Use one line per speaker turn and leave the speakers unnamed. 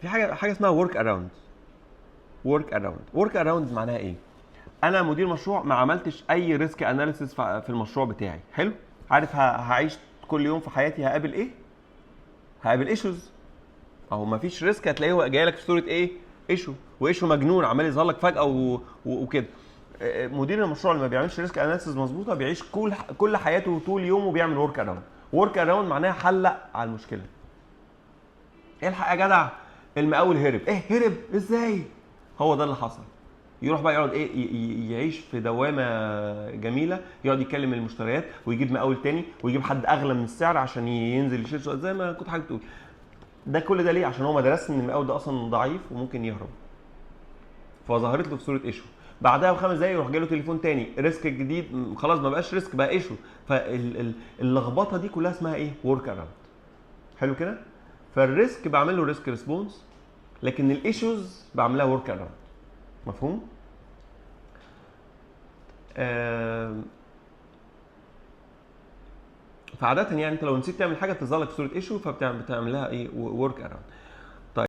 في حاجه اسمها ورك اراوند. ورك اراوند معناها ايه؟ انا مدير مشروع ما عملتش اي ريسك اناليسيس في المشروع بتاعي. حلو. عارف هعيش كل يوم في حياتي هقابل ايه؟ هقابل ايشوز. اهو ما فيش ريسك هتلاقيه جاي لك في صوره ايه؟ ايشو. وايشو مجنون عمال يظهر لك فجاه وكده. مدير المشروع اللي ما بيعملش ريسك اناليسيس مظبوطه بيعيش كل حياته طول يومه بيعمل ورك اراوند. ورك اراوند معناها حلق على المشكله. الحق يا جدع، المقاول هرب. ايه هرب ازاي؟ هو ده اللي حصل. يروح بقى يقعد ايه، يعيش في دوامه جميله، يقعد يكلم المشتريات ويجيب مقاول تاني ويجيب حد اغلى من السعر عشان ينزل يشيل زي ما كنت حضرتك بتقول. ده كل ده ليه؟ عشان هو ما درسش ان المقاول ده اصلا ضعيف وممكن يهرب. فظهرت له في صوره ايشو. بعدها ب5 دقايق يروح جاي له تليفون تاني، ريسك جديد، خلاص ما بقاش ريسك بقى ايشو. فاللخبطه دي كلها اسمها ايه؟ ورك اراوند. حلو كده؟ فالريسك بعمل له ريسك ريسبونس، لكن الايشوز بعملها ورك اراوند. مفهوم؟ فعادة يعني انت لو نسيت تعمل حاجه بتظهر لك صوره ايشو فبتعمل لها ايه؟ ورك اراوند.